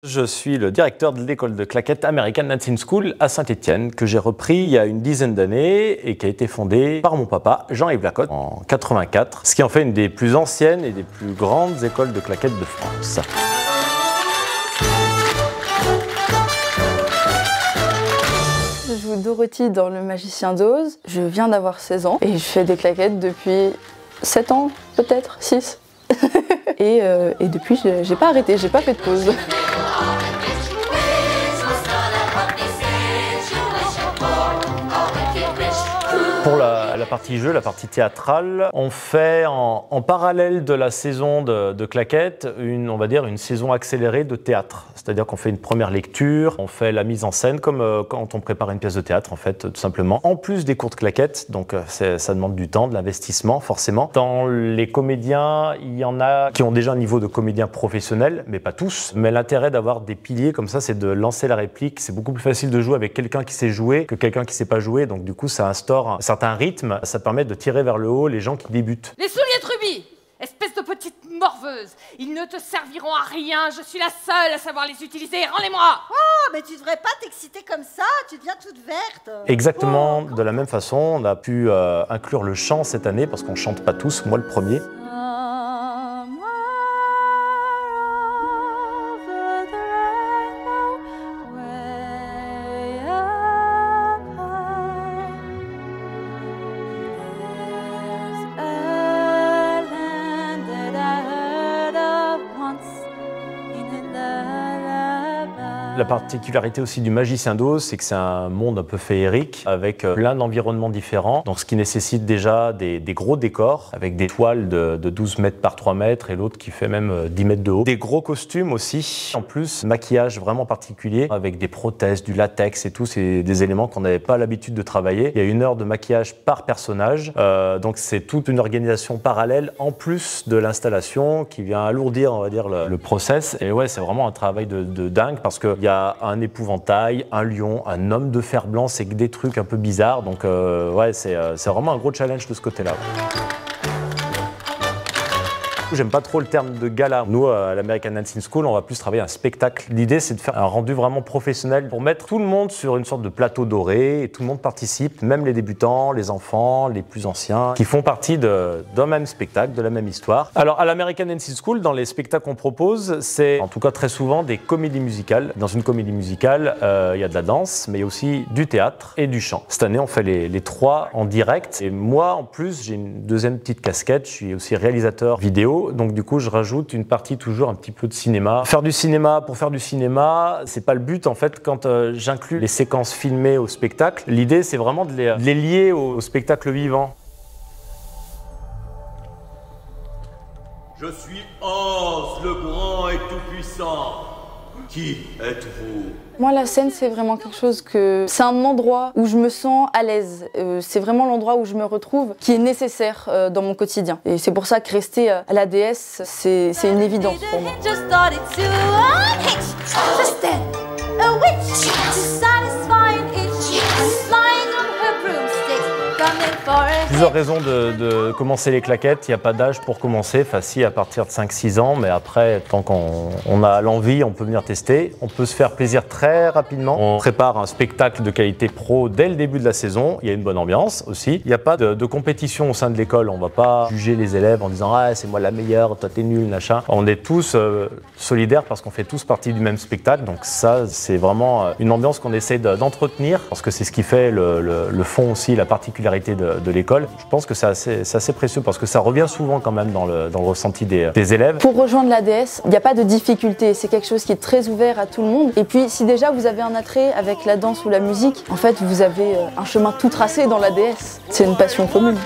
Je suis le directeur de l'école de claquettes American Dancing School à Saint-Étienne, que j'ai repris il y a une dizaine d'années et qui a été fondée par mon papa, Jean-Yves Lacotte, en 84, ce qui en fait une des plus anciennes et des plus grandes écoles de claquettes de France. Je joue Dorothy dans Le Magicien d'Oz. Je viens d'avoir 16 ans et je fais des claquettes depuis 7 ans, peut-être, 6. et depuis, j'ai pas arrêté, j'ai pas fait de pause. Pour la partie jeu, la partie théâtrale, on fait en parallèle de la saison de claquettes, on va dire une saison accélérée de théâtre. C'est-à-dire qu'on fait une première lecture, on fait la mise en scène comme quand on prépare une pièce de théâtre en fait, tout simplement. En plus des cours de claquettes, donc ça demande du temps, de l'investissement forcément. Dans les comédiens, il y en a qui ont déjà un niveau de comédien professionnel, mais pas tous. Mais l'intérêt d'avoir des piliers comme ça, c'est de lancer la réplique. C'est beaucoup plus facile de jouer avec quelqu'un qui sait jouer que quelqu'un qui sait pas jouer. Donc du coup, ça instaure un certain rythme, ça permet de tirer vers le haut les gens qui débutent. Les souliers de rubis, espèce de petite morveuse, ils ne te serviront à rien, je suis la seule à savoir les utiliser, rends-les-moi. Oh, mais tu devrais pas t'exciter comme ça, tu deviens toute verte. Exactement, de la même façon, on a pu inclure le chant cette année, parce qu'on chante pas tous, moi le premier. La particularité aussi du Magicien d'Oz, c'est que c'est un monde un peu féerique, avec plein d'environnements différents, donc ce qui nécessite déjà des gros décors, avec des toiles de 12 mètres par 3 mètres et l'autre qui fait même 10 mètres de haut. Des gros costumes aussi, en plus, maquillage vraiment particulier, avec des prothèses, du latex et tout, c'est des éléments qu'on n'avait pas l'habitude de travailler. Il y a 1 heure de maquillage par personnage, donc c'est toute une organisation parallèle, en plus de l'installation, qui vient alourdir, on va dire, le process. Et ouais, c'est vraiment un travail de dingue, parce qu'il y a un épouvantail, un lion, un homme de fer blanc, c'est que des trucs un peu bizarres. Donc ouais, c'est vraiment un gros challenge de ce côté-là. J'aime pas trop le terme de gala. Nous, à l'American Dancing School, on va plus travailler un spectacle. L'idée, c'est de faire un rendu vraiment professionnel pour mettre tout le monde sur une sorte de plateau doré et tout le monde participe, même les débutants, les enfants, les plus anciens, qui font partie d'un même spectacle, de la même histoire. Alors, à l'American Dancing School, dans les spectacles qu'on propose, c'est en tout cas très souvent des comédies musicales. Dans une comédie musicale, il y a de la danse, mais il y a aussi du théâtre et du chant. Cette année, on fait les 3 en direct. Et moi, en plus, j'ai une deuxième petite casquette. Je suis aussi réalisateur vidéo. Donc du coup, je rajoute une partie toujours un petit peu de cinéma. Faire du cinéma pour faire du cinéma, c'est pas le but en fait. Quand j'inclus les séquences filmées au spectacle, l'idée c'est vraiment de les lier au spectacle vivant. Je suis Oz, le grand et tout-puissant. Qui êtes-vous? Moi, la scène, c'est vraiment quelque chose que... C'est un endroit où je me sens à l'aise. C'est vraiment l'endroit où je me retrouve, qui est nécessaire dans mon quotidien. Et c'est pour ça que rester à l'ADS, c'est une évidence pour moi. Plusieurs raisons de commencer les claquettes. Il n'y a pas d'âge pour commencer. Enfin, si, à partir de 5-6 ans, mais après, tant qu'on a l'envie, on peut venir tester. On peut se faire plaisir très rapidement. On prépare un spectacle de qualité pro dès le début de la saison. Il y a une bonne ambiance aussi. Il n'y a pas de compétition au sein de l'école. On ne va pas juger les élèves en disant « Ah, c'est moi la meilleure, toi t'es nul, machin ». On est tous solidaires parce qu'on fait tous partie du même spectacle. Donc ça, c'est vraiment une ambiance qu'on essaie d'entretenir, parce que c'est ce qui fait le fond aussi, la particularité de l'école. Je pense que c'est assez précieux, parce que ça revient souvent quand même dans le ressenti des élèves. Pour rejoindre l'ADS, il n'y a pas de difficulté, c'est quelque chose qui est très ouvert à tout le monde. Et puis si déjà vous avez un attrait avec la danse ou la musique, en fait vous avez un chemin tout tracé dans l'ADS. C'est une passion commune.